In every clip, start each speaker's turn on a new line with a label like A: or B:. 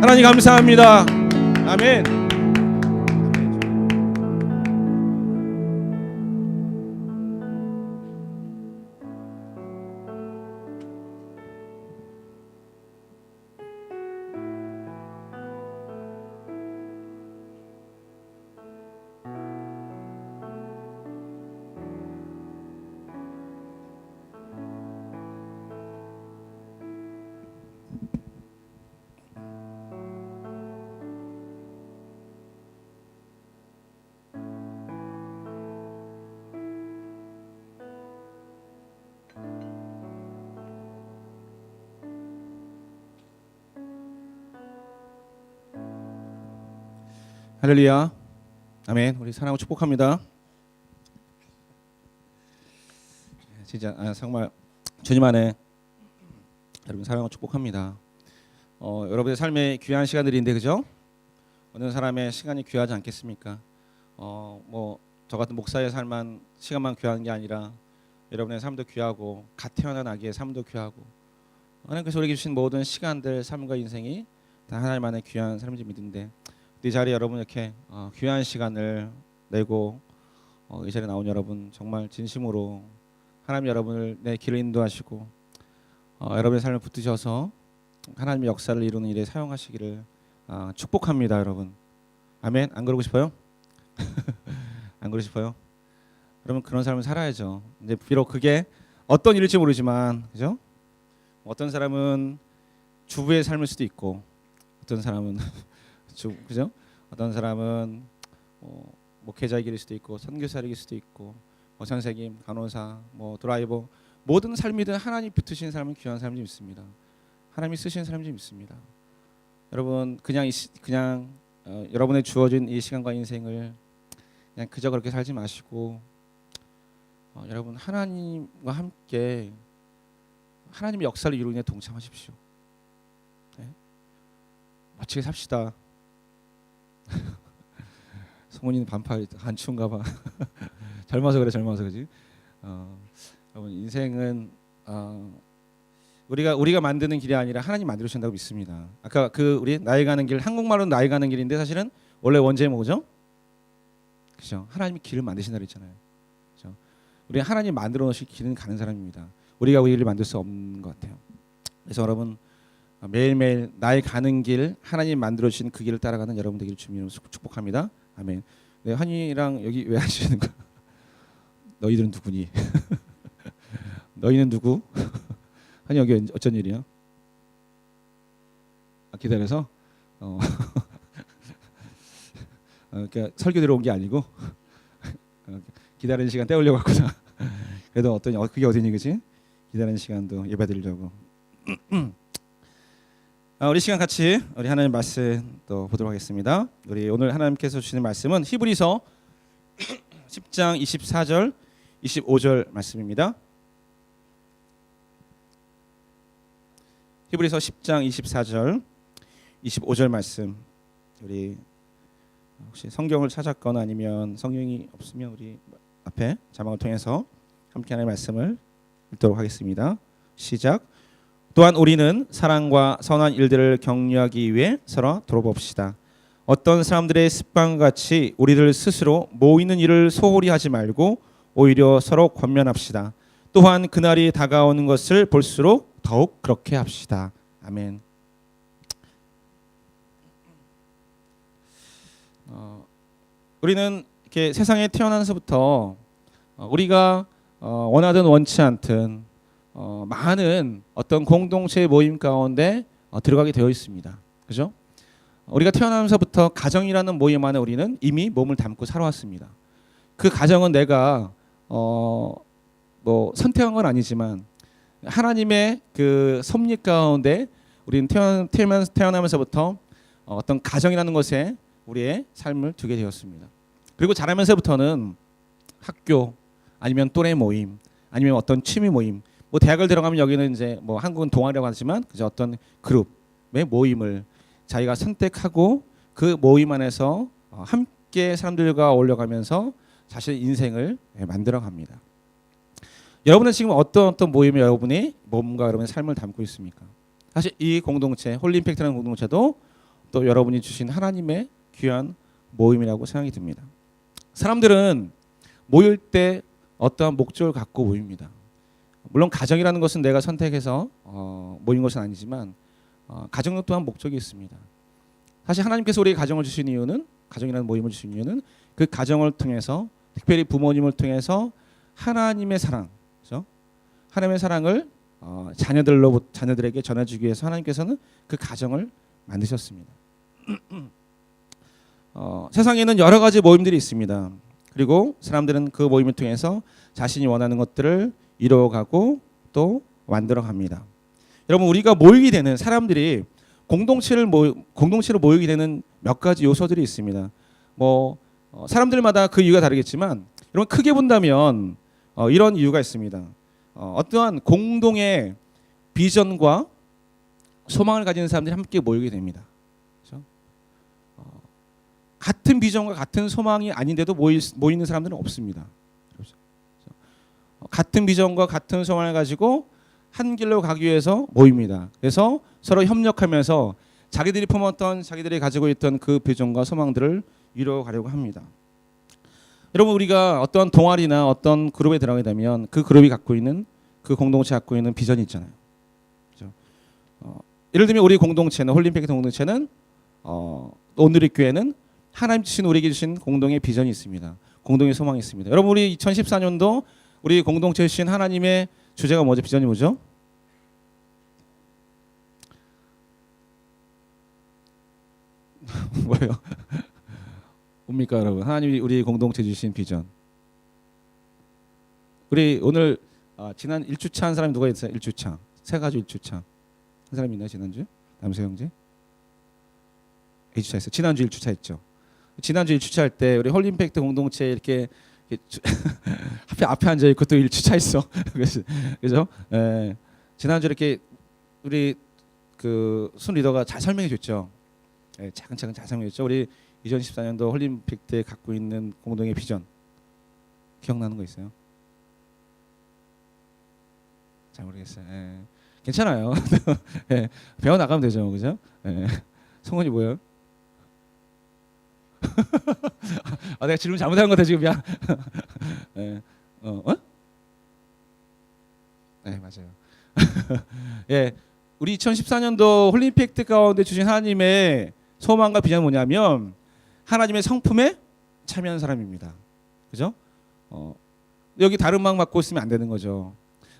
A: 하나님 감사합니다. 아멘. 할렐루야. 아멘. 우리 사랑하고 축복합니다. 진짜 정말 주님 안에 여러분 사랑하고 축복합니다. 여러분의 삶의 귀한 시간들인데 그죠? 어느 사람의 시간이 귀하지 않겠습니까? 뭐 저 같은 목사의 시간만 귀한 게 아니라 여러분의 삶도 귀하고 갓 태어난 아기의 삶도 귀하고 하나님께서 우리에게 주신 모든 시간들, 삶과 인생이 다 하나님만의 귀한 삶인지 믿는데 이 자리에 여러분 이렇게 귀한 시간을 내고 이 자리에 나온 여러분 정말 진심으로 하나님 여러분을 내 길을 인도하시고 여러분의 삶을 붙드셔서 하나님의 역사를 이루는 일에 사용하시기를 축복합니다, 여러분. 아멘. 안 그러고 싶어요? 안 그러고 싶어요? 여러분 그런 삶을 살아야죠. 근데 비록 그게 어떤 일일지 모르지만 그죠? 어떤 사람은 주부의 삶일 수도 있고 어떤 사람은 그죠? 어떤 사람은 목회자의 길일 수도 있고 선교사의 길일 수도 있고 선생님, 간호사, 드라이버 모든 삶이든 하나님 붙으신 삶은 귀한 삶이 있습니다. 하나님이 쓰시는 삶이 있습니다. 여러분 그냥 여러분의 주어진 이 시간과 인생을 그냥 그저 그렇게 살지 마시고 여러분 하나님과 함께 하나님의 역사를 이루는 데 동참하십시오. 네? 멋지게 삽시다. 성훈이는 반팔 안 추운가 봐. 젊어서 그래, 젊어서 그지. 여러분 인생은 우리가 만드는 길이 아니라 하나님 만들어주신다고 믿습니다. 아까 우리 나이 가는 길, 한국말로는 나이 가는 길인데 사실은 원래 원제는 뭐죠? 그죠? 하나님이 길을 만드신다고 했잖아요. 그죠? 우리 하나님 만들어 놓으신 길은 가는 사람입니다. 우리가 우리 길을 만들 수 없는 것 같아요. 그래서 여러분 매일매일 나의 가는 길 하나님 만들어 주신 그 길을 따라가는 여러분 되기를 주님으로 축복합니다. 아멘. 네, 한이랑 여기 왜 하시는 거야? 너희들은 누구니? 너희는 누구? 한이 여기 어쩐 일이야? 기다려서 그러니까 설교 들어온 게 아니고 기다리는 시간 때우려고 왔구나. 그래도 그게 어떤 얘기지? 기다리는 시간도 예배드리려고. 우리 시간 같이 우리 하나님 말씀 또 보도록 하겠습니다. 우리 오늘 하나님께서 주시는 말씀은 히브리서 10장 24절 25절 말씀입니다. 히브리서 10장 24절 25절 말씀. 우리 혹시 성경을 찾았거나 아니면 성경이 없으면 우리 앞에 자막을 통해서 함께 하나님의 말씀을 읽도록 하겠습니다. 시작. 또한 우리는 사랑과 선한 일들을 격려하기 위해 서로 돌아봅시다. 어떤 사람들의 습관과 같이 우리들 스스로 모이는 일을 소홀히 하지 말고 오히려 서로 권면합시다. 또한 그날이 다가오는 것을 볼수록 더욱 그렇게 합시다. 아멘. 우리는 이렇게 세상에 태어나서부터 우리가 원하든 원치 않든 많은 어떤 공동체의 모임 가운데 들어가게 되어 있습니다. 그죠? 우리가 태어나면서부터 가정이라는 모임 안에 우리는 이미 몸을 담고 살아왔습니다. 그 가정은 내가 선택한 건 아니지만 하나님의 그 섭리 가운데 우리는 태어나면서부터 어떤 가정이라는 것에 우리의 삶을 두게 되었습니다. 그리고 자라면서부터는 학교 아니면 또래 모임 아니면 어떤 취미 모임 대학을 들어가면 여기는 이제 한국은 동아리라고 하지만 그저 어떤 그룹의 모임을 자기가 선택하고 그 모임 안에서 함께 사람들과 어울려가면서 자신의 인생을 만들어갑니다. 여러분은 지금 어떤 모임에 여러분이 몸과 여러분의 삶을 담고 있습니까? 사실 이 공동체 홀리 임팩트라는 공동체도 또 여러분이 주신 하나님의 귀한 모임이라고 생각이 듭니다. 사람들은 모일 때 어떠한 목적을 갖고 모입니다. 물론 가정이라는 것은 내가 선택해서 모인 것은 아니지만 가정도 또한 목적이 있습니다. 사실 하나님께서 우리에게 가정을 주신 이유는, 가정이라는 모임을 주신 이유는 그 가정을 통해서, 특별히 부모님을 통해서 하나님의 사랑, 그렇죠? 하나님의 사랑을 자녀들에게 전해주기 위해서 하나님께서는 그 가정을 만드셨습니다. 세상에는 여러 가지 모임들이 있습니다. 그리고 사람들은 그 모임을 통해서 자신이 원하는 것들을 이루어가고 또 만들어갑니다. 여러분, 우리가 모이게 되는, 사람들이 공동체로 모이게 되는 몇 가지 요소들이 있습니다. 사람들마다 그 이유가 다르겠지만, 여러분 크게 본다면 이런 이유가 있습니다. 어떠한 공동의 비전과 소망을 가진 사람들이 함께 모이게 됩니다. 그렇죠? 같은 비전과 같은 소망이 아닌데도 모이는 사람들은 없습니다. 그렇죠? 같은 비전과 같은 소망을 가지고 한 길로 가기 위해서 모입니다. 그래서 서로 협력하면서 자기들이 품었던, 자기들이 가지고 있던 그 비전과 소망들을 이루어가려고 합니다. 여러분, 우리가 어떤 동아리나 어떤 그룹에 들어가게 되면 그 그룹이 갖고 있는, 그 공동체 갖고 있는 비전이 있잖아요. 그렇죠? 예를 들면 우리 공동체는, 홀림팩트 공동체는 오늘의 교회는 하나님 주신, 우리에게 주신 공동의 비전이 있습니다. 공동의 소망이 있습니다. 여러분, 우리 2014년도 우리 공동체 주신 하나님의 주제가 뭐죠? 비전이 뭐죠? 뭐예요? 뭡니까 여러분? 하나님이 우리 공동체 주신 비전. 우리 오늘 지난 1주차 한 사람이 누가 있어요? 1주차. 세 가지 1주차. 한 사람 있나요? 지난주? 남세 형제? 2주차 했어요. 지난주 1주차 했죠. 지난주 1주차 할 때 우리 홀림팩트 공동체 이렇게 앞에 앉아 있고 또 1주차 했어. 그죠? 예. 지난주 이렇게 우리 그 순 리더가 잘 설명해 줬죠. 예, 차근차근 잘 설명해 줬죠. 우리 2014년도 홀림팩트에 갖고 있는 공동의 비전 기억나는 거 있어요? 잘 모르겠어요. 예. 괜찮아요. 예. 배워 나가면 되죠, 그죠? 예. 성원이 뭐예요? 내가 질문 잘못한 것 같아 지금. 야. 예. 네, 맞아요. 예. 우리 2014년도 홀림팩트 가운데 주신 하나님의 소망과 비전은 뭐냐면 하나님의 성품에 참여하는 사람입니다. 그죠? 여기 다른 마음 갖고 있으면 안 되는 거죠.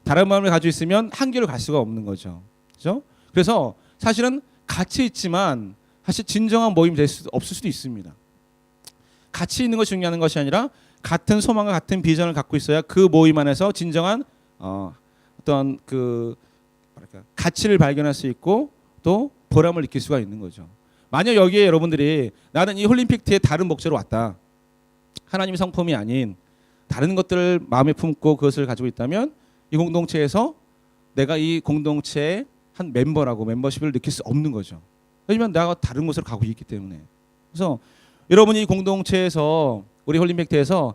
A: 다른 마음을 가지고 있으면 한 길을 갈 수가 없는 거죠. 그죠? 그래서 사실은 같이 있지만 사실 진정한 모임이 없을 수도 있습니다. 같이 있는 것이 중요한 것이 아니라 같은 소망과 같은 비전을 갖고 있어야 그 모임 안에서 진정한 어떤 그 가치를 발견할 수 있고 또 보람을 느낄 수가 있는 거죠. 만약 여기에 여러분들이 나는 이 홀림팩트의 다른 목적으로 왔다, 하나님의 성품이 아닌 다른 것들을 마음에 품고 그것을 가지고 있다면 이 공동체에서 내가 이 공동체의 한 멤버라고 멤버십을 느낄 수 없는 거죠. 왜냐하면 내가 다른 곳으로 가고 있기 때문에. 그래서 여러분이 이 공동체에서, 우리 홀림팩트에서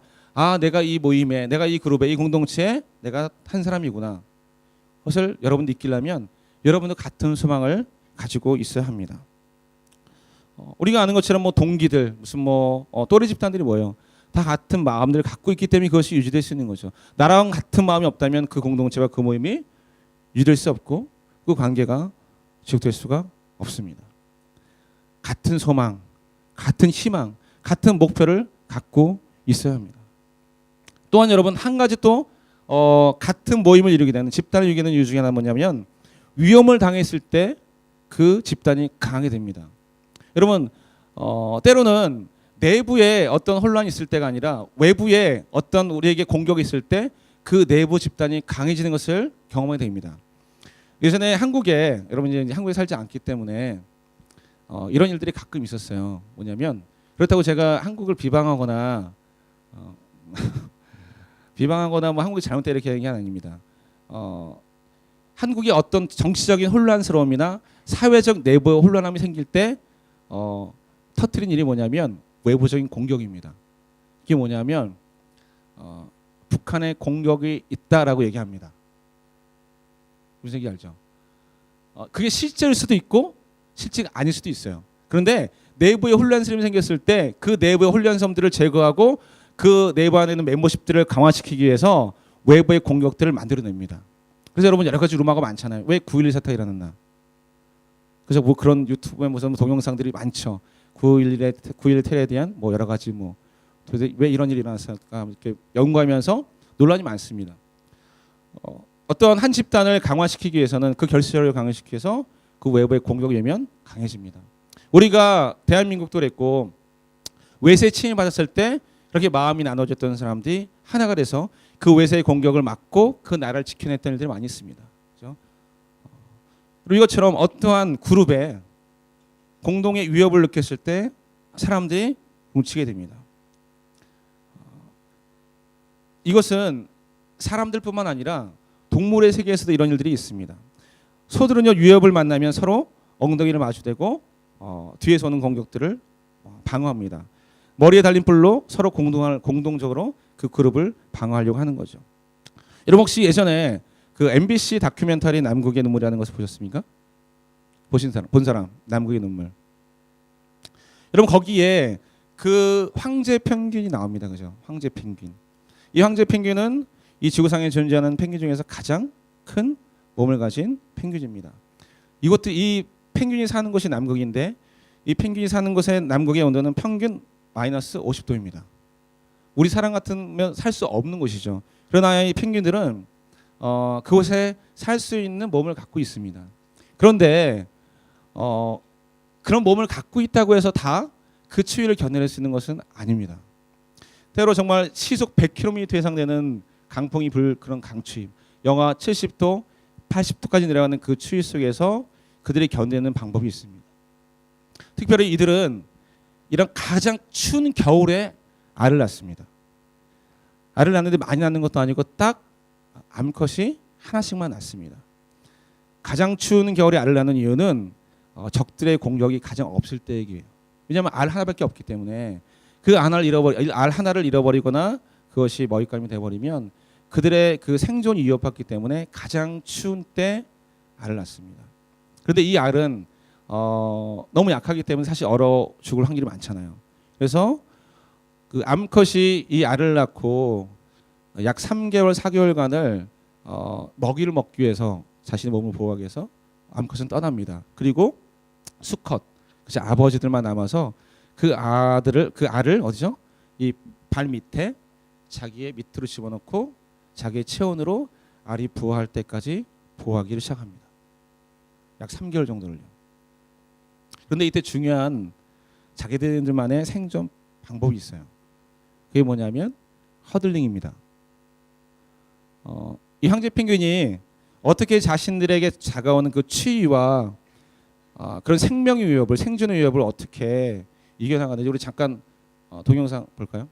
A: 내가 이 모임에, 내가 이 그룹에, 이 공동체에 내가 한 사람이구나, 그것을 여러분 느끼려면 여러분도 같은 소망을 가지고 있어야 합니다. 우리가 아는 것처럼 동기들, 무슨 또래 집단들이 뭐예요? 다 같은 마음들을 갖고 있기 때문에 그것이 유지될 수 있는 거죠. 나랑 같은 마음이 없다면 그 공동체와 그 모임이 유지될 수 없고 그 관계가 지속될 수가 없습니다. 같은 소망, 같은 희망, 같은 목표를 갖고 있어야 합니다. 또한 여러분, 한 가지 또 같은 모임을 이루게 되는, 집단을 이루게 되는 이유 중에 하나는 뭐냐면 위험을 당했을 때 그 집단이 강하게 됩니다. 여러분, 때로는 내부에 어떤 혼란이 있을 때가 아니라 외부에 어떤 우리에게 공격이 있을 때 그 내부 집단이 강해지는 것을 경험하게 됩니다. 예전에 한국에, 여러분 이제 한국에 살지 않기 때문에 이런 일들이 가끔 있었어요. 뭐냐면, 그렇다고 제가 한국을 비방하거나 한국이 잘못됐다 이렇게 얘기하는 게 아닙니다. 한국의 어떤 정치적인 혼란스러움이나 사회적 내부의 혼란함이 생길 때 터트린 일이 뭐냐면 외부적인 공격입니다. 이게 뭐냐면 북한의 공격이 있다라고 얘기합니다. 무슨 얘기 알죠? 그게 실제일 수도 있고 실제가 아닐 수도 있어요. 그런데 내부에 혼란스러움이 생겼을 때 그 내부의 혼란스러움들을 제거하고 그 내부 안에 있는 멤버십들을 강화시키기 위해서 외부의 공격들을 만들어냅니다. 그래서 여러분 여러 가지 루머가 많잖아요. 왜 9.11 사태가 일어났나? 그래서 뭐 그런 유튜브에 무슨 동영상들이 많죠. 9.11 테러에 대한 뭐 여러 가지 뭐 도대체 왜 이런 일이 일어났을까 이렇게 연구하면서 논란이 많습니다. 어떤 한 집단을 강화시키기 위해서는 그 결실을 강화시켜서 그 외부의 공격 외면 강해집니다. 우리가 대한민국도 그랬고 외세 침입 받았을 때 그렇게 마음이 나눠졌던 사람들이 하나가 돼서 그 외세의 공격을 막고 그 나라를 지켜냈던 일들이 많이 있습니다. 그렇죠? 그리고 이것처럼 어떠한 그룹에 공동의 위협을 느꼈을 때 사람들이 뭉치게 됩니다. 이것은 사람들뿐만 아니라 동물의 세계에서도 이런 일들이 있습니다. 소들은요 위협을 만나면 서로 엉덩이를 마주대고 뒤에서 오는 공격들을 방어합니다. 머리에 달린 뿔로 서로 공동적으로 그 그룹을 방어하려고 하는 거죠. 여러분 혹시 예전에 그 MBC 다큐멘터리 남극의 눈물이라는 것을 보셨습니까? 본 사람 남극의 눈물. 여러분 거기에 그 황제 펭귄이 나옵니다. 그죠? 황제 펭귄. 이 황제 펭귄은 이 지구상에 존재하는 펭귄 중에서 가장 큰 몸을 가진 펭귄입니다. 이것도 이 펭귄이 사는 곳이 남극인데 이 펭귄이 사는 곳의 남극의 온도는 평균 마이너스 50도입니다. 우리 사람 같으면 살 수 없는 곳이죠. 그러나 이 펭귄들은 그곳에 살 수 있는 몸을 갖고 있습니다. 그런데 그런 몸을 갖고 있다고 해서 다 그 추위를 견뎌낼 수 있는 것은 아닙니다. 때로 정말 시속 100km 이상 되는 강풍이 불 그런 강추위, 영하 70도, 80도까지 내려가는 그 추위 속에서 그들이 견디는 방법이 있습니다. 특별히 이들은 이런 가장 추운 겨울에 알을 낳습니다. 알을 낳는데 많이 낳는 것도 아니고 딱 암컷이 하나씩만 낳습니다. 가장 추운 겨울에 알을 낳는 이유는 적들의 공격이 가장 없을 때이기에. 왜냐하면 알 하나밖에 없기 때문에 그 알 하나를 잃어버리거나 그것이 먹잇감이 되어버리면 그들의 그 생존이 위협받기 때문에 가장 추운 때 알을 낳습니다. 그런데 이 알은 너무 약하기 때문에 사실 얼어 죽을 확률이 많잖아요. 그래서 그 암컷이 이 알을 낳고 약 3개월, 4개월간을 먹이를 먹기 위해서 자신의 몸을 보호하기 위해서 암컷은 떠납니다. 그리고 수컷, 그래서 아버지들만 남아서 그 알을 어디죠? 이 발 밑에 자기의 밑으로 집어넣고 자기의 체온으로 알이 부화할 때까지 보호하기를 시작합니다. 약 3개월 정도를요. 그런데 이때 중요한 자기들만의 생존 방법이 있어요. 그게 뭐냐면 허들링입니다. 이 황제 펭귄이 어떻게 자신들에게 다가오는 그 추위와 그런 생명의 위협을, 생존의 위협을 어떻게 이겨나가는지 우리 잠깐 동영상 볼까요?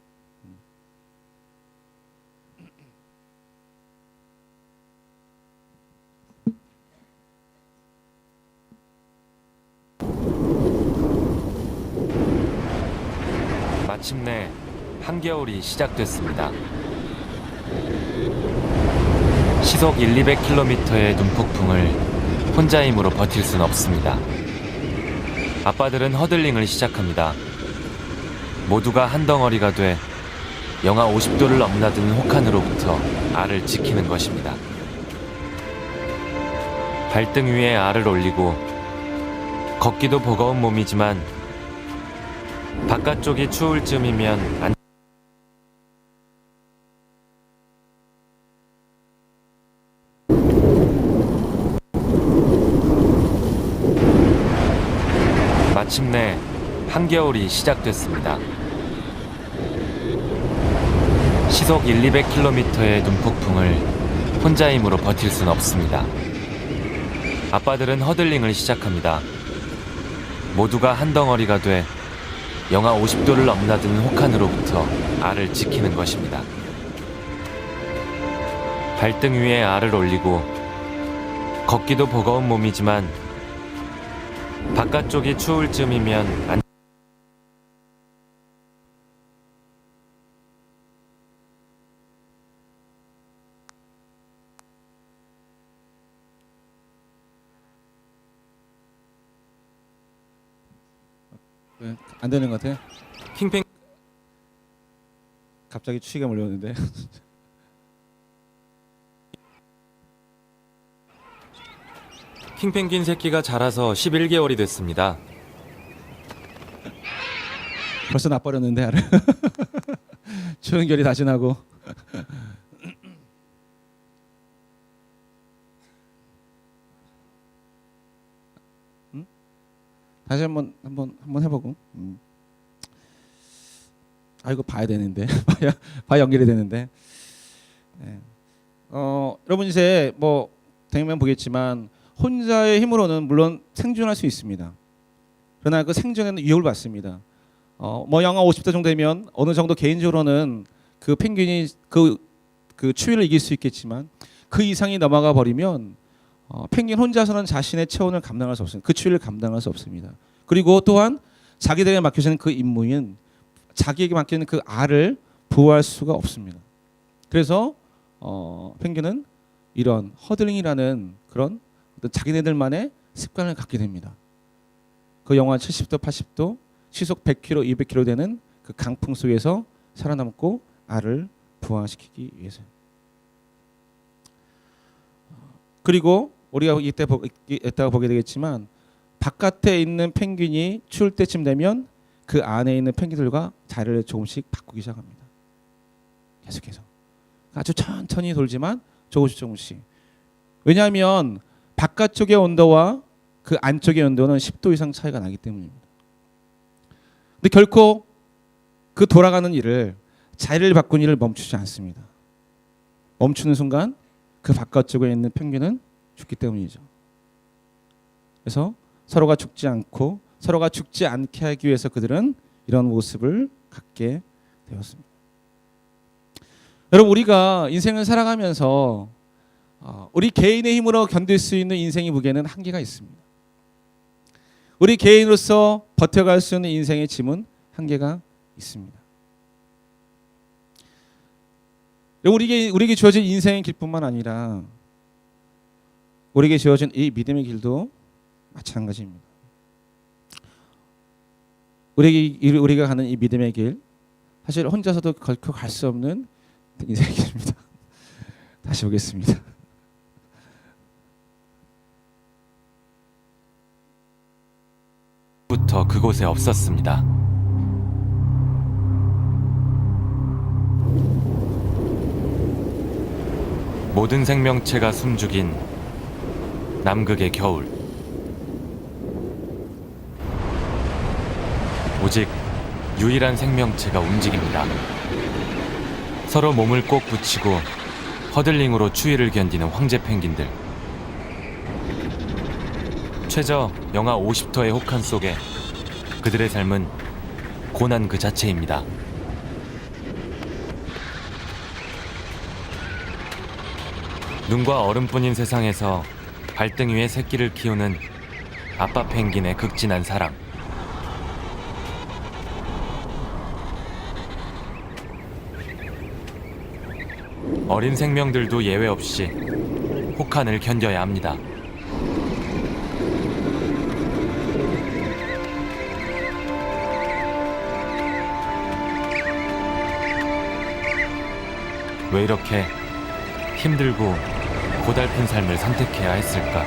B: 마침내 한겨울이 시작됐습니다. 시속 1,200km의 눈폭풍을 혼자 힘으로 버틸 순 없습니다. 아빠들은 허들링을 시작합니다. 모두가 한 덩어리가 돼 영하 50도를 넘나드는 혹한으로부터 알을 지키는 것입니다. 발등 위에 알을 올리고 걷기도 버거운 몸이지만 바깥쪽이 추울 쯤이면 마침내 한겨울이 시작됐습니다. 시속 1,200km의 눈폭풍을 혼자 힘으로 버틸 순 없습니다. 아빠들은 허들링을 시작합니다. 모두가 한 덩어리가 돼 영하 50도를 넘나드는 혹한으로부터 알을 지키는 것입니다. 발등 위에 알을 올리고 걷기도 버거운 몸이지만 바깥쪽이 추울 쯤이면
A: 왜? 안 되는 것 같아?
B: 킹펭
A: 갑자기 추위가 몰려오는데.
B: 킹펭귄 새끼가 자라서 11개월이 됐습니다.
A: 벌써 나버렸는데 알아? 추운 결이 다시 나고. 응? 다시 한번 해보고. 아 이거 봐야 되는데 봐야 연결이 되는데. 네. 여러분 이제 뭐 대면 보겠지만 혼자의 힘으로는 물론 생존할 수 있습니다. 그러나 그 생존에는 위협을 받습니다. 뭐 영하 50도 정도 되면 어느 정도 개인적으로는 그 펭귄이 그 추위를 이길 수 있겠지만 그 이상이 넘어가 버리면 펭귄 혼자서는 자신의 체온을 감당할 수 없습니다. 그 추위를 감당할 수 없습니다. 그리고 또한 자기들에게 맡겨지는 그 임무인 자기에게 맡기는 그 알을 보호할 수가 없습니다. 그래서 펭귄은 이런 허들링이라는 그런 어떤 자기네들만의 습관을 갖게 됩니다. 그 영하 70도, 80도, 시속 100km, 200km 되는 그 강풍 속에서 살아남고 알을 부화시키기 위해서. 그리고 우리가 이따가 보게 되겠지만 바깥에 있는 펭귄이 추울 때쯤 되면 그 안에 있는 펭귄들과 자리를 조금씩 바꾸기 시작합니다. 계속해서 아주 천천히 돌지만 조금씩. 왜냐하면 바깥쪽의 온도와 그 안쪽의 온도는 10도 이상 차이가 나기 때문입니다. 근데 결코 그 돌아가는 일을 자리를 바꾼 일을 멈추지 않습니다. 멈추는 순간 그 바깥쪽에 있는 펭귄은 죽기 때문이죠. 그래서 서로가 죽지 않고 서로가 죽지 않게 하기 위해서 그들은 이런 모습을 갖게 되었습니다. 여러분 우리가 인생을 살아가면서 우리 개인의 힘으로 견딜 수 있는 인생의 무게는 한계가 있습니다. 우리 개인으로서 버텨갈 수 있는 인생의 짐은 한계가 있습니다. 우리에게 주어진 인생의 길뿐만 아니라 우리에게 주어진 이 믿음의 길도 마찬가지입니다. 우리가 가는 이 믿음의 길, 사실 혼자서도 결코 갈 수 없는 인생의 길입니다. 다시 보겠습니다.
B: 부터 그곳에 없었습니다. 모든 생명체가 숨죽인 남극의 겨울. 오직 유일한 생명체가 움직입니다. 서로 몸을 꼭 붙이고 허들링으로 추위를 견디는 황제 펭귄들. 최저 영하 50도의 혹한 속에 그들의 삶은 고난 그 자체입니다. 눈과 얼음뿐인 세상에서 발등 위에 새끼를 키우는 아빠 펭귄의 극진한 사랑. 어린 생명들도 예외 없이 혹한을 견뎌야 합니다. 왜 이렇게 힘들고 고달픈 삶을 선택해야 했을까?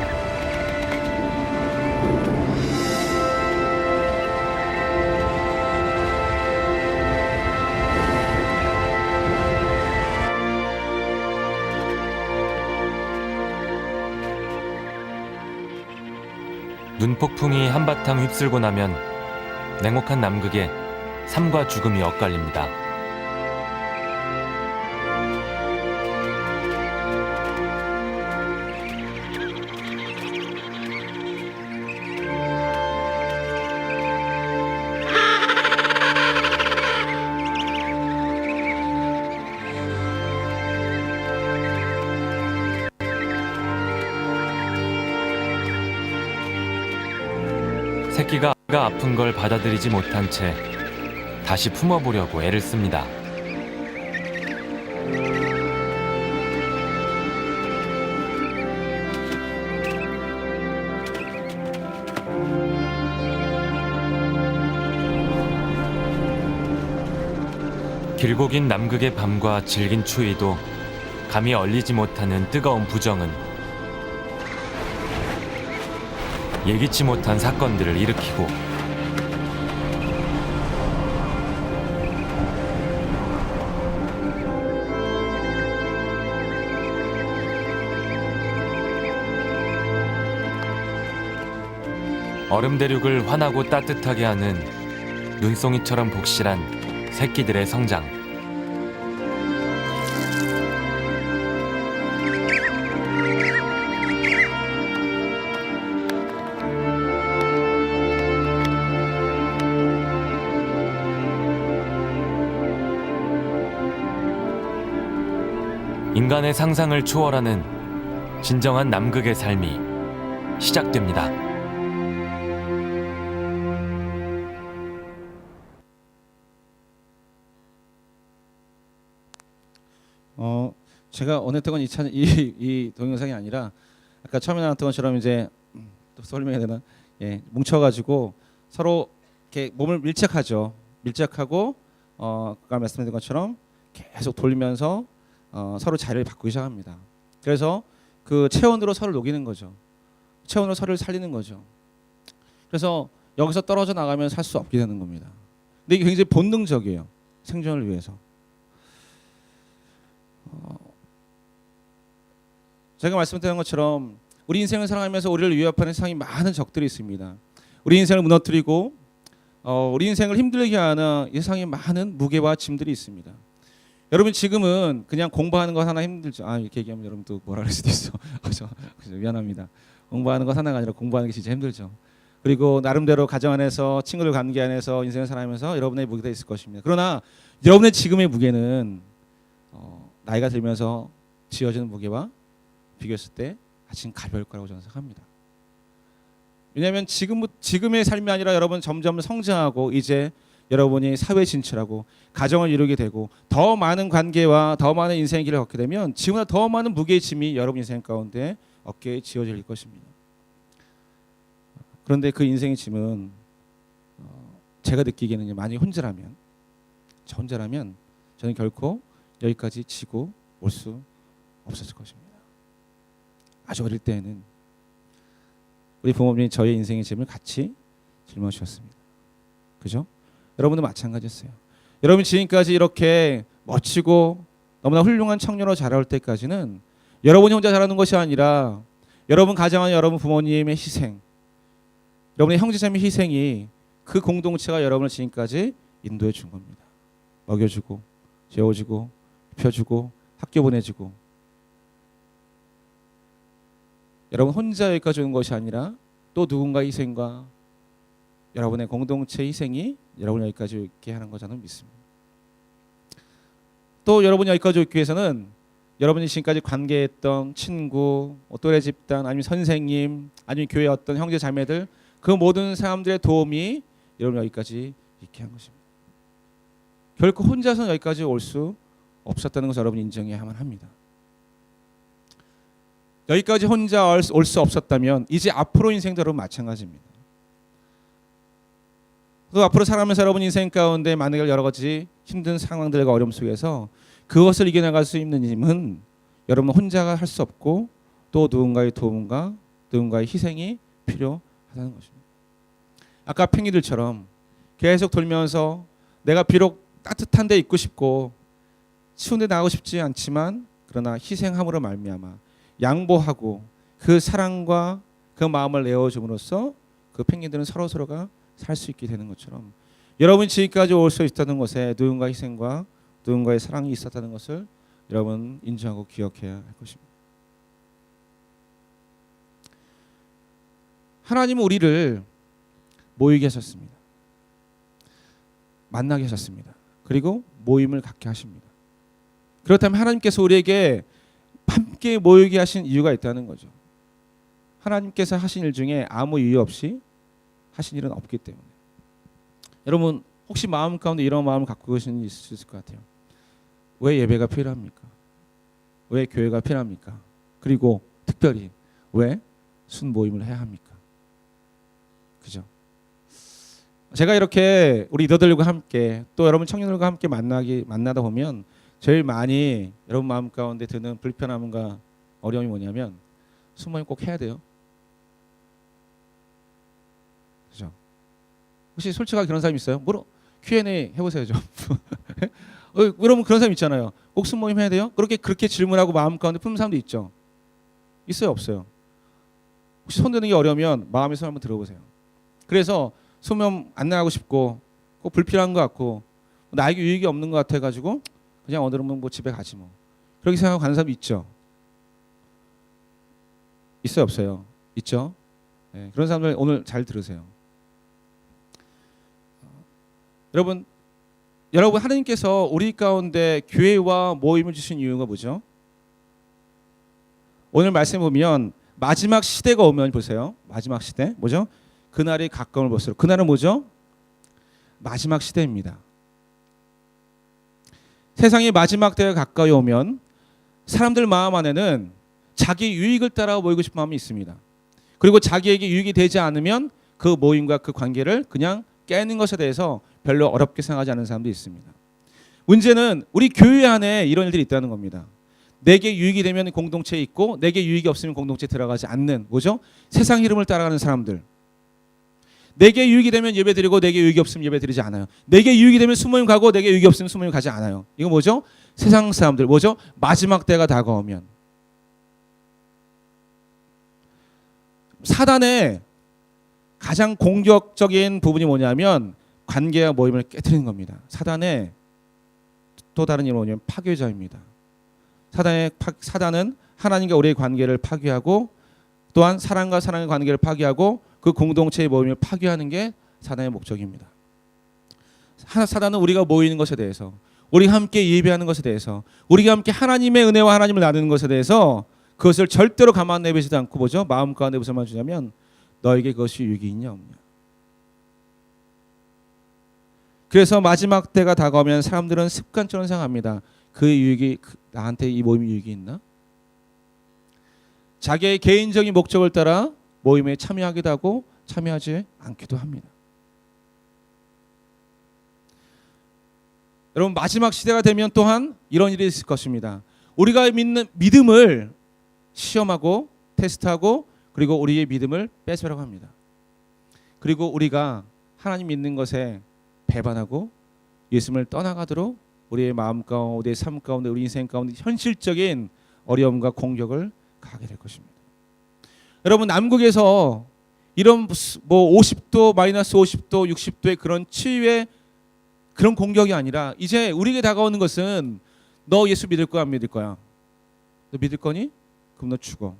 B: 눈폭풍이 한바탕 휩쓸고 나면 냉혹한 남극에 삶과 죽음이 엇갈립니다. 새끼가 아픈 걸 받아들이지 못한 채 다시 품어보려고 애를 씁니다. 길고 긴 남극의 밤과 질긴 추위도 감히 얼리지 못하는 뜨거운 부정은 예기치 못한 사건들을 일으키고 얼음 대륙을 환하고 따뜻하게 하는 눈송이처럼 복실한 새끼들의 성장. 인간의 상상을 초월하는 진정한 남극의 삶이 시작됩니다.
A: 제가 원했던 건 이 동영상이 아니라 아까 처음에 나왔던 것처럼 이제 또 설명해야 되나? 예, 뭉쳐가지고 서로 이렇게 몸을 밀착하죠. 밀착하고 아까 말씀드린 것처럼 계속 돌리면서 서로 자리를 바꾸기 시작합니다. 그래서 그 체온으로 서로 녹이는 거죠. 체온으로 서로를 살리는 거죠. 그래서 여기서 떨어져 나가면 살 수 없게 되는 겁니다. 근데 이게 굉장히 본능적이에요. 생존을 위해서. 제가 말씀드린 것처럼 우리 인생을 살아가면서 우리를 위협하는 세상에 많은 적들이 있습니다. 우리 인생을 무너뜨리고 우리 인생을 힘들게 하는 이 세상에 많은 무게와 짐들이 있습니다. 여러분 지금은 그냥 공부하는 것 하나 힘들죠. 이렇게 얘기하면 여러분 또 뭐라 할 수도 있어. 그죠? 미안합니다. 공부하는 것 하나가 아니라 공부하는 게 진짜 힘들죠. 그리고 나름대로 가정 안에서 친구들 관계 안에서 인생을 살아가면서 여러분의 무게가 있을 것입니다. 그러나 여러분의 지금의 무게는 나이가 들면서 지어지는 무게와 비교했을 때 아직 가벼울 거라고 저는 생각합니다. 왜냐하면 지금의 삶이 아니라 여러분 점점 성장하고 이제 여러분이 사회 진출하고 가정을 이루게 되고 더 많은 관계와 더 많은 인생의 길을 걷게 되면 지금보다 더 많은 무게의 짐이 여러분 인생 가운데 어깨에 지어질 것입니다. 그런데 그 인생의 짐은 제가 느끼기에는 만약에 혼자라면 저는 결코 여기까지 지고 올 수 없었을 것입니다. 아주 어릴 때에는 우리 부모님이 저의 인생의 짐을 같이 짊어지셨습니다. 그죠? 여러분도 마찬가지였어요. 여러분 지금까지 이렇게 멋지고 너무나 훌륭한 청년으로 자라올 때까지는 여러분이 혼자 자라는 것이 아니라 여러분 가정 안에 여러분 부모님의 희생, 여러분의 형제자매 희생이 그 공동체가 여러분을 지금까지 인도해 준 겁니다. 먹여주고 재워주고 입혀주고 학교 보내주고 여러분 혼자 여기까지 온 것이 아니라 또 누군가의 희생과 여러분의 공동체 희생이 여러분을 여기까지 있게 하는 거 저는 믿습니다. 또 여러분이 여기까지 오기 위해서는 여러분이 지금까지 관계했던 친구, 또래 집단, 아니면 선생님, 아니면 교회 어떤 형제 자매들 그 모든 사람들의 도움이 여러분 여기까지 있게 한 것입니다. 결코 혼자서는 여기까지 올 수 없었다는 것을 여러분이 인정해야만 합니다. 여기까지 혼자 올 수 없었다면 이제 앞으로 인생도 여러분 마찬가지입니다. 또 앞으로 살아가면서 여러분 인생 가운데 많은 여러 가지 힘든 상황들과 어려움 속에서 그것을 이겨나갈 수 있는 힘은 여러분 혼자가 할 수 없고 또 누군가의 도움과 누군가의 희생이 필요하다는 것입니다. 아까 팽이들처럼 계속 돌면서 내가 비록 따뜻한 데 있고 싶고 추운 데 나가고 싶지 않지만 그러나 희생함으로 말미암아 양보하고 그 사랑과 그 마음을 내어줌으로써 그 팽이들은 서로가 살 수 있게 되는 것처럼 여러분이 지금까지 올 수 있다는 것에 누군가의 희생과 누군가의 사랑이 있었다는 것을 여러분 인정하고 기억해야 할 것입니다. 하나님은 우리를 모이게 하셨습니다. 만나게 하셨습니다. 그리고 모임을 갖게 하십니다. 그렇다면 하나님께서 우리에게 함께 모이게 하신 이유가 있다는 거죠. 하나님께서 하신 일 중에 아무 이유 없이 하신 일은 없기 때문에. 여러분 혹시 마음 가운데 이런 마음을 갖고 계시는 분 있을 것 같아요. 왜 예배가 필요합니까? 왜 교회가 필요합니까? 그리고 특별히 왜 순모임을 해야 합니까? 그죠? 제가 이렇게 우리 리더들과 함께 또 여러분 청년들과 함께 만나다 보면 제일 많이 여러분 마음 가운데 드는 불편함과 어려움이 뭐냐면 순모임 꼭 해야 돼요. 그죠? 혹시 솔직하게 그런 사람 있어요? Q&A 해보세요 좀. 여러분 그런 사람 있잖아요. 꼭 순모임 해야 돼요? 그렇게 질문하고 마음 가운데 푸는 사람도 있죠. 있어요, 없어요? 혹시 손 드는 게 어려우면 마음의 손 한번 들어보세요. 그래서 순모임 안 나가고 싶고 꼭 불필요한 것 같고 나에게 유익이 없는 것 같아가지고 그냥 오늘은 뭐 집에 가지 뭐. 그렇게 생각하고 가는 사람이 있죠. 있어요, 없어요? 있죠. 네, 그런 사람들 오늘 잘 들으세요. 여러분 하나님께서 우리 가운데 교회와 모임을 주신 이유가 뭐죠? 오늘 말씀 보면 마지막 시대가 오면 보세요. 마지막 시대 뭐죠? 그날이 가까움을 볼수록 그날은 뭐죠? 마지막 시대입니다. 세상의 마지막 때가 가까이 오면 사람들 마음 안에는 자기 유익을 따라 모이고 싶은 마음이 있습니다. 그리고 자기에게 유익이 되지 않으면 그 모임과 그 관계를 그냥 깨는 것에 대해서 별로 어렵게 생각하지 않는 사람도 있습니다. 문제는 우리 교회 안에 이런 일들이 있다는 겁니다. 내게 유익이 되면 공동체에 있고 내게 유익이 없으면 공동체에 들어가지 않는 뭐죠? 세상 흐름을 따라가는 사람들. 내게 유익이 되면 예배드리고 내게 유익이 없으면 예배드리지 않아요. 내게 유익이 되면 수모임 가고 내게 유익이 없으면 수모임 가지 않아요. 이거 뭐죠? 세상 사람들 뭐죠? 마지막 때가 다가오면 사단의 가장 공격적인 부분이 뭐냐면 관계와 모임을 깨트리는 겁니다. 사단의 또 다른 이름은 뭐냐면 파괴자입니다. 사단은 하나님과 우리의 관계를 파괴하고 또한 사람과 사람의 관계를 파괴하고 그 공동체의 모임을 파괴하는 게 사단의 목적입니다. 사단은 우리가 모이는 것에 대해서 우리가 함께 예배하는 것에 대해서 우리가 함께 하나님의 은혜와 하나님을 나누는 것에 대해서 그것을 절대로 가만 내비지도 않고 뭐죠? 마음 가운데 무엇만 주냐면 너에게 그것이 유익이 있냐 없냐. 그래서 마지막 때가 다가오면 사람들은 습관처럼 생각합니다. 그 유익이 나한테 이 모임이 유익이 있나? 자기의 개인적인 목적을 따라 모임에 참여하기도 하고 참여하지 않기도 합니다. 여러분 마지막 시대가 되면 또한 이런 일이 있을 것입니다. 우리가 믿는 믿음을 시험하고 테스트하고 그리고 우리의 믿음을 뺏으려고 합니다. 그리고 우리가 하나님 믿는 것에 배반하고 예수님을 떠나가도록 우리의 마음 가운데, 우리의 삶 가운데, 우리 인생 가운데 현실적인 어려움과 공격을 가게 될 것입니다. 여러분 남극에서 이런 뭐 50도, 마이너스 50도, 60도의 그런 치유의 그런 공격이 아니라 이제 우리에게 다가오는 것은 너 예수 믿을 거야 안 믿을 거야? 너 믿을 거니? 그럼 너 죽어.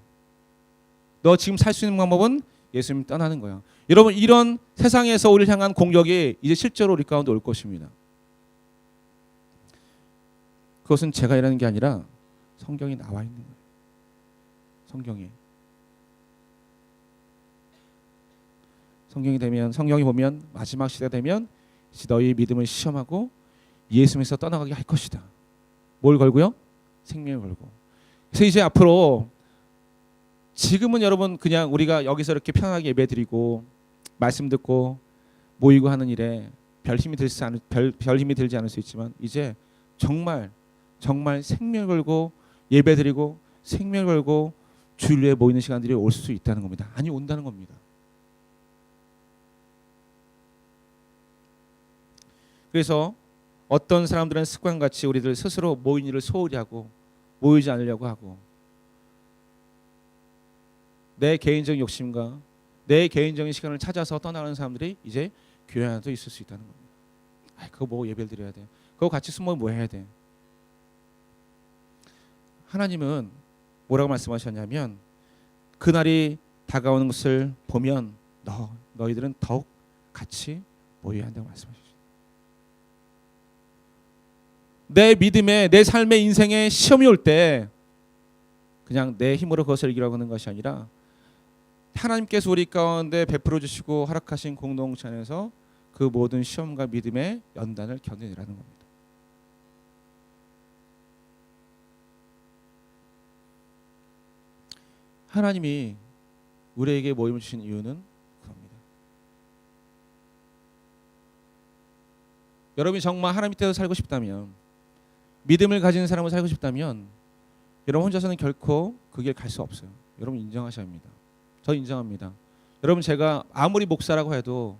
A: 너 지금 살 수 있는 방법은 예수님 떠나는 거야. 여러분 이런 세상에서 우리를 향한 공격이 이제 실제로 우리 가운데 올 것입니다. 그것은 제가 이라는 게 아니라 성경이 나와 있는 거예요. 성경이 보면 마지막 시대 되면 너희의 믿음을 시험하고 예수님에서 떠나가게 할 것이다. 뭘 걸고요? 생명을 걸고. 그래서 이제 앞으로 지금은 여러분 그냥 우리가 여기서 이렇게 편하게 예배드리고 말씀 듣고 모이고 하는 일에 별 힘이 들지 않을 수 있지만 이제 정말 생명을 걸고 예배드리고 생명을 걸고 주일에 모이는 시간들이 올 수 있다는 겁니다. 아니 온다는 겁니다. 그래서 어떤 사람들은 습관같이 우리들 스스로 모인 일을 소홀히 하고 모이지 않으려고 하고 내 개인적인 욕심과 내 개인적인 시간을 찾아서 떠나가는 사람들이 이제 교회 안에도 있을 수 있다는 겁니다. 그거 뭐 예배를 드려야 돼. 그거 같이 숨으면 뭐 해야 돼. 하나님은 뭐라고 말씀하셨냐면 그날이 다가오는 것을 보면 너희들은 더욱 같이 모여야 한다고 말씀하셨어요. 내 믿음에 내 삶의 인생에 시험이 올 때 그냥 내 힘으로 그것을 이기려고 하는 것이 아니라 하나님께서 우리 가운데 베풀어 주시고 허락하신 공동체 안에서 그 모든 시험과 믿음의 연단을 견뎌내라는 겁니다. 하나님이 우리에게 모임을 주신 이유는 그겁니다. 여러분이 정말 하나님 뜻대로 살고 싶다면, 믿음을 가진 사람으로 살고 싶다면 여러분 혼자서는 결코 그 길 갈 수 없어요. 여러분 인정하셔야 합니다. 저 인정합니다. 여러분 제가 아무리 목사라고 해도,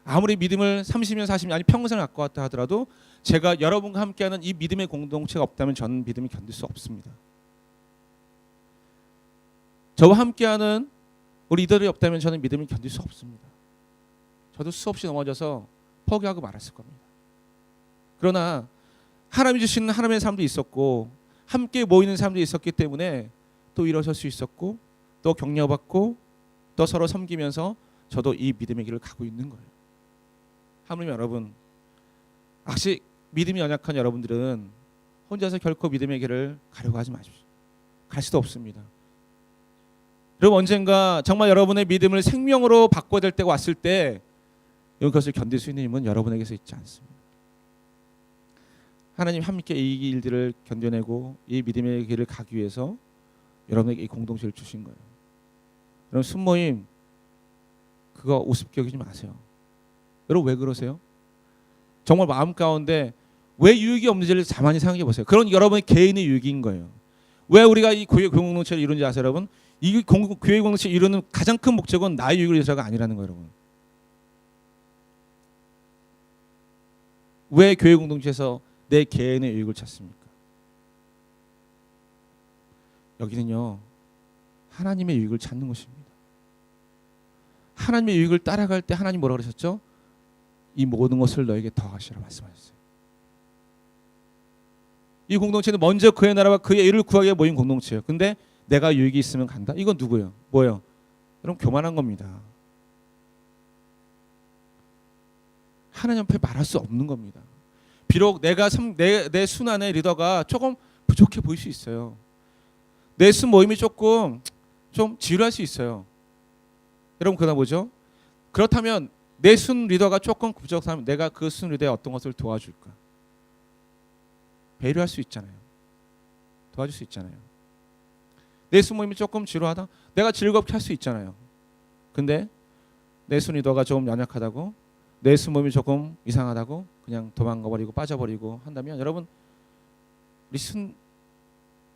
A: 아무리 믿음을 30년 40년 아니 평생을 갖고 왔다 하더라도 제가 여러분과 함께하는 이 믿음의 공동체가 없다면 저는 믿음을 견딜 수 없습니다. 저와 함께하는 우리 리더들이 없다면 저는 믿음을 견딜 수 없습니다. 저도 수없이 넘어져서 포기하고 말았을 겁니다. 그러나 하나님이 주시는 하나님의 삶도 있었고 함께 모이는 삶도 있었기 때문에 또 일어설 수 있었고 또 격려받고 또 서로 섬기면서 저도 이 믿음의 길을 가고 있는 거예요. 하물며 여러분, 아직 믿음이 연약한 여러분들은 혼자서 결코 믿음의 길을 가려고 하지 마십시오. 갈 수도 없습니다. 여러분 언젠가 정말 여러분의 믿음을 생명으로 바꿔야 될 때가 왔을 때 이것을 견딜 수 있는 힘은 여러분에게서 있지 않습니다. 하나님 함께 이 일들을 견뎌내고 이 믿음의 길을 가기 위해서 여러분에게 이 공동체를 주신 거예요. 여러분 순모임 그거 우습게 여기지 마세요. 여러분 왜 그러세요? 정말 마음 가운데 왜 유익이 없는지를 가만히 생각해 보세요. 그런 여러분의 개인의 유익인 거예요. 왜 우리가 이 교회 공동체를 이루는지 아세요, 여러분? 이 교회 공동체를 이루는 가장 큰 목적은 나의 유익을 위해서가 아니라는 거예요, 여러분. 왜 교회 공동체에서 내 개인의 유익을 찾습니까? 여기는요, 하나님의 유익을 찾는 것입니다. 하나님의 유익을 따라갈 때 하나님 뭐라 그러셨죠? 이 모든 것을 너에게 더하시라 말씀하셨어요. 이 공동체는 먼저 그의 나라와 그의 의를 구하기 위해 모인 공동체예요. 근데 내가 유익이 있으면 간다? 이건 누구예요? 뭐예요? 여러분 교만한 겁니다. 하나님 앞에 말할 수 없는 겁니다. 비록 내 순환의 리더가 조금 부족해 보일 수 있어요. 내 순 모임이 조금 좀 지루할 수 있어요. 여러분 그러나 뭐죠? 그렇다면 내 순 리더가 조금 부족하면 내가 그 순 리더의 어떤 것을 도와줄까? 배려할 수 있잖아요. 도와줄 수 있잖아요. 내 순 모임이 조금 지루하다? 내가 즐겁게 할 수 있잖아요. 근데 내 순 리더가 좀 연약하다고, 내 순 모임이 조금 이상하다고 그냥 도망가버리고 빠져버리고 한다면 여러분 우리 순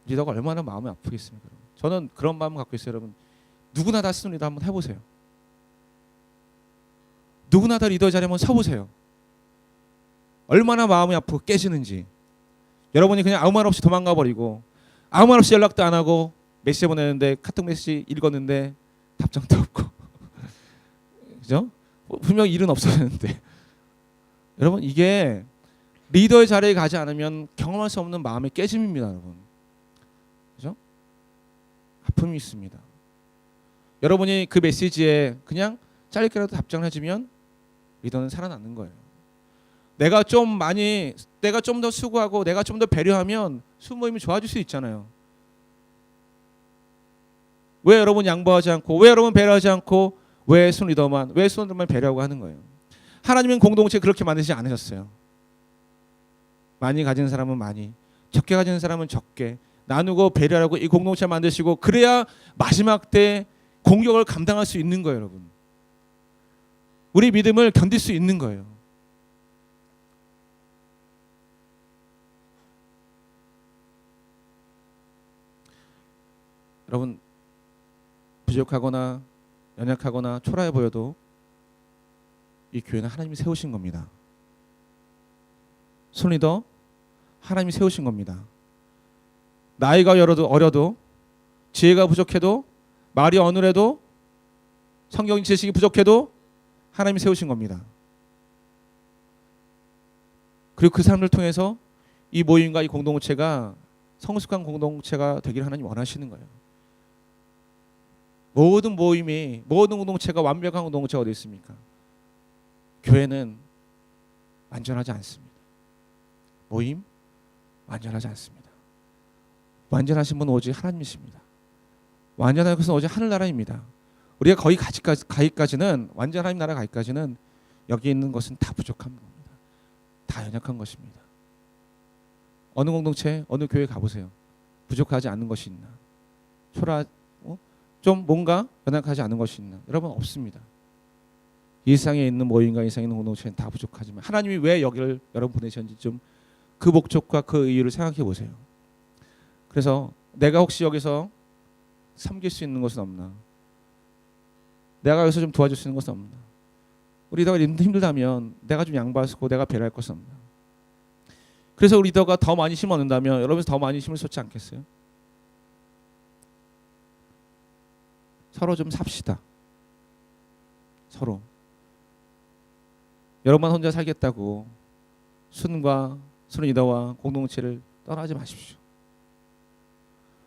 A: 리더가 얼마나 마음이 아프겠습니까? 여러분. 저는 그런 마음 갖고 있어요. 여러분 누구나 다 순 리더 한번 해보세요. 누구나 다 리더 자리에 한번 서보세요. 얼마나 마음이 아프고 깨지는지. 여러분이 그냥 아무 말 없이 도망가 버리고 아무 말 없이 연락도 안 하고 메시지 보내는데 카톡 메시지 읽었는데 답장도 없고 그죠? 분명히 일은 없었는데 여러분 이게 리더의 자리에 가지 않으면 경험할 수 없는 마음의 깨짐입니다, 여러분. 그죠? 아픔이 있습니다. 여러분이 그 메시지에 그냥 짧게라도 답장을 해주면 리더는 살아나는 거예요. 내가 좀 더 수고하고 내가 좀 더 배려하면 수모임이 좋아질 수 있잖아요. 왜 여러분 양보하지 않고, 왜 여러분 배려하지 않고, 왜 순리더만 배려하고 하는 거예요. 하나님은 공동체 그렇게 만드시지 않으셨어요. 많이 가진 사람은 많이, 적게 가진 사람은 적게 나누고 배려하고 이 공동체 만드시고, 그래야 마지막 때 공격을 감당할 수 있는 거예요, 여러분. 우리 믿음을 견딜 수 있는 거예요. 여러분 부족하거나 연약하거나 초라해 보여도 이 교회는 하나님이 세우신 겁니다. 손리더 하나님이 세우신 겁니다. 나이가 어려도 지혜가 부족해도 말이 어눌해도 성경 지식이 부족해도 하나님이 세우신 겁니다. 그리고 그 사람을 통해서 이 모임과 이 공동체가 성숙한 공동체가 되기를 하나님 원하시는 거예요. 모든 모임이, 모든 공동체가 완벽한 공동체가 어디 있습니까? 교회는 완전하지 않습니다. 모임 완전하지 않습니다. 완전하신 분은 오직 하나님이십니다. 완전한 것은 오직 하늘나라입니다. 우리가 거기 가기까지는, 완전 하나님 나라 가기까지는 여기 있는 것은 다 부족한 겁니다. 다 연약한 것입니다. 어느 공동체, 어느 교회 가보세요. 부족하지 않은 것이 있나? 좀 뭔가 연약하지 않은 것이 있나? 여러분 없습니다. 이 세상에 있는 모임과 이 세상에 있는 공동체는 다 부족하지만 하나님이 왜 여기를 여러분 보내셨는지 좀 그 목적과 그 이유를 생각해 보세요. 그래서 내가 혹시 여기서 섬길 수 있는 것은 없나? 내가 여기서 좀 도와줄 수 있는 것은 없나? 우리 리더가 힘들다면 내가 좀 양보하고 내가 배려할 것은 없나? 그래서 우리 리더가 더 많이 힘을 얻는다면 여러분 더 많이 힘을 쏟지 않겠어요? 서로 좀 삽시다. 서로. 여러분만 혼자 살겠다고 순 리더와 공동체를 떠나지 마십시오.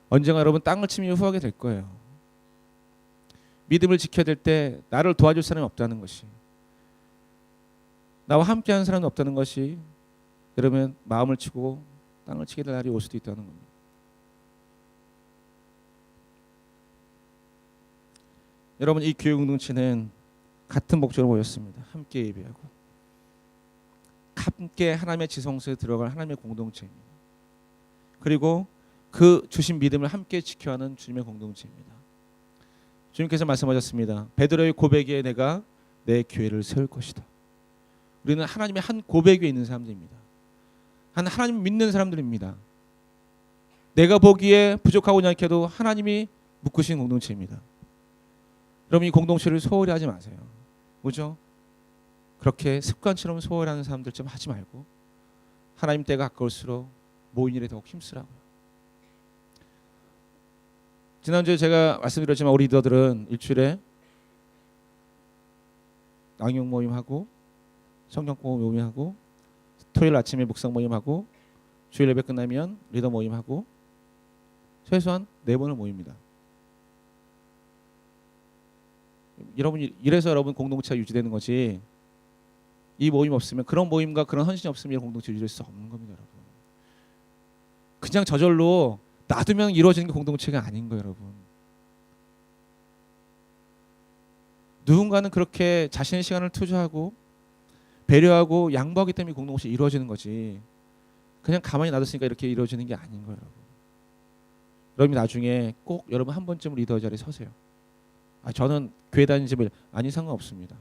A: 언젠가 여러분 땅을 치며 후하게 될 거예요. 믿음을 지켜야 될 때 나를 도와줄 사람이 없다는 것이, 나와 함께하는 사람이 없다는 것이 여러분 마음을 치고 땅을 치게 될 날이 올 수도 있다는 겁니다. 여러분 이 교회 공동체는 같은 목적으로 모였습니다. 함께 예배하고 함께 하나님의 지성소에 들어갈 하나님의 공동체입니다. 그리고 그 주신 믿음을 함께 지켜야 하는 주님의 공동체입니다. 주님께서 말씀하셨습니다. 베드로의 고백에 내가 내 교회를 세울 것이다. 우리는 하나님의 한 고백 위에 있는 사람들입니다. 하나님 믿는 사람들입니다. 내가 보기에 부족하고 약해도 하나님이 묶으신 공동체입니다. 여러분 이 공동체를 소홀히 하지 마세요. 뭐죠? 그렇게 습관처럼 소홀히 하는 사람들 좀 하지 말고 하나님 때가 가까울수록 모인 일에 더욱 힘쓰라고요. 지난주에 제가 말씀드렸지만 우리 리더들은 일주일에 양육 모임하고 성경 공부 모임하고 토요일 아침에 묵상 모임하고 주일 예배 끝나면 리더 모임하고 최소한 4번을 모입니다. 이래서 여러분 공동체가 유지되는 거지, 이 모임 없으면, 그런 모임과 그런 헌신이 없으면 이런 공동체 유지될 수 없는 겁니다. 여러분 그냥 저절로 놔두면 이루어지는 게 공동체가 아닌 거예요. 여러분 누군가는 그렇게 자신의 시간을 투자하고 배려하고 양보하기 때문에 공동체 이루어지는 거지, 그냥 가만히 놔뒀으니까 이렇게 이루어지는 게 아닌 거예요. 여러분 여러분이 나중에 꼭 여러분 한 번쯤 리더 자리에 서세요. 저는 교회 다니는 집을 아니 상관없습니다.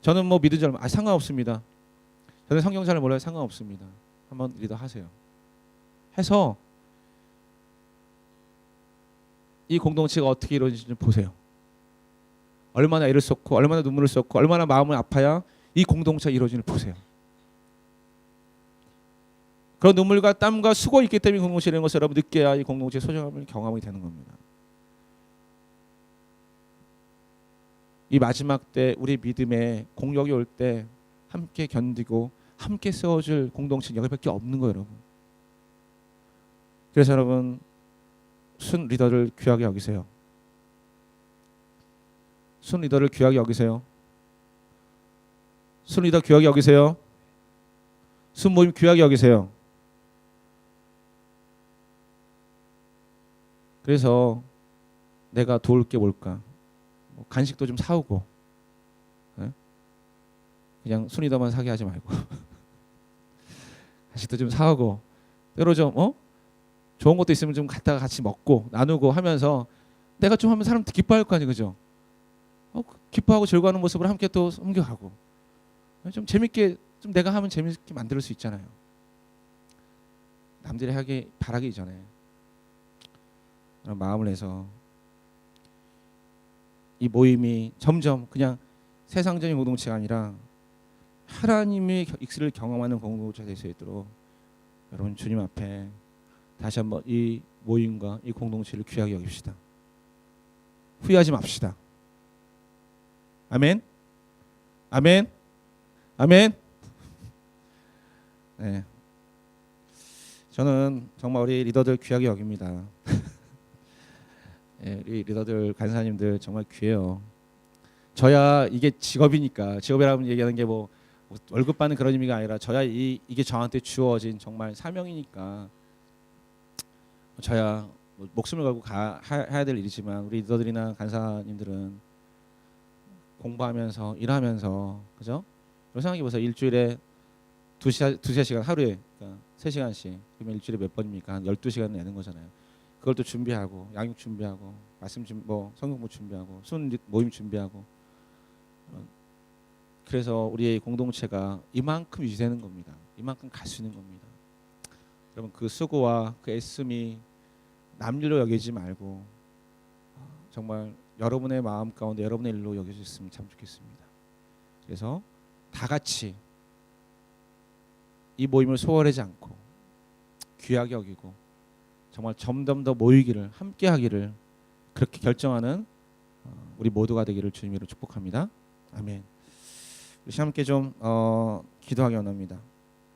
A: 저는 뭐 믿은 줄 알면 상관없습니다. 저는 성경 잘 몰라요. 상관없습니다. 한번 리더 하세요. 해서 이 공동체가 어떻게 이루어지는지 보세요. 얼마나 애를 쏟고 얼마나 눈물을 쏟고 얼마나 마음을 아파야 이 공동체가 이루어지는지 보세요. 그런 눈물과 땀과 수고가 있기 때문에 공동체라는 것을 여러분 느껴야 이 공동체의 소중함을 경험하게 되는 겁니다. 이 마지막 때 우리 믿음의 공격이 올 때 함께 견디고 함께 세워줄 공동체는 여기밖에 없는 거예요. 여러분 그래서 여러분 순 리더를 귀하게 여기세요. 순 리더를 귀하게 여기세요. 순 리더 귀하게 여기세요. 순 모임 귀하게 여기세요. 그래서 내가 도울 게 뭘까? 간식도 좀 사오고, 그냥 순 리더만 사게 하지 말고 간식도 좀 사오고, 때로 좀 좋은 것도 있으면 좀 갖다가 같이 먹고 나누고 하면서 내가 좀 하면 사람들 기뻐할 거 아니에요, 그죠? 기뻐하고 즐거워하는 모습을 함께 또 섬겨가고 좀 재밌게, 좀 내가 하면 재밌게 만들 수 있잖아요. 남들이 하기 바라기 전에 그런 마음을 내서 이 모임이 점점 그냥 세상적인 공동체가 아니라 하나님의 익스를 경험하는 공동체가 될 수 있도록 여러분 주님 앞에 다시 한번 이 모임과 이 공동체를 귀하게 여깁시다. 후회하지 맙시다. 아멘. 아멘. 아멘. 네. 저는 정말 우리 리더들 귀하게 여깁니다. 네, 우리 리더들 간사님들 정말 귀해요. 저야 이게 직업이니까, 직업이라고 얘기하는 게 뭐 월급 받는 그런 의미가 아니라 저야 이게 저한테 주어진 정말 사명이니까 저야 목숨을 걸고 해야 될 일이지만 우리 리더들이나 간사님들은 공부하면서 일하면서, 그죠? 생각해 보세요. 일주일에 2-3시간, 하루에 그러니까 3시간씩, 그러면 일주일에 몇 번입니까? 한 12시간 내는 거잖아요. 그걸 또 준비하고 양육 준비하고 말씀 성경부 준비하고 순 모임 준비하고 그래서 우리의 공동체가 이만큼 유지되는 겁니다. 이만큼 갈 수 있는 겁니다. 여러분 그 수고와 그 애씀이 남일로 여기지 말고 정말 여러분의 마음 가운데 여러분의 일로 여겨졌으면 참 좋겠습니다. 그래서 다 같이 이 모임을 소홀하지 않고 귀하게 여기고 정말 점점 더 모이기를 함께하기를 그렇게 결정하는 우리 모두가 되기를 주님으로 축복합니다. 아멘. 우리 함께 좀 기도하기 원합니다.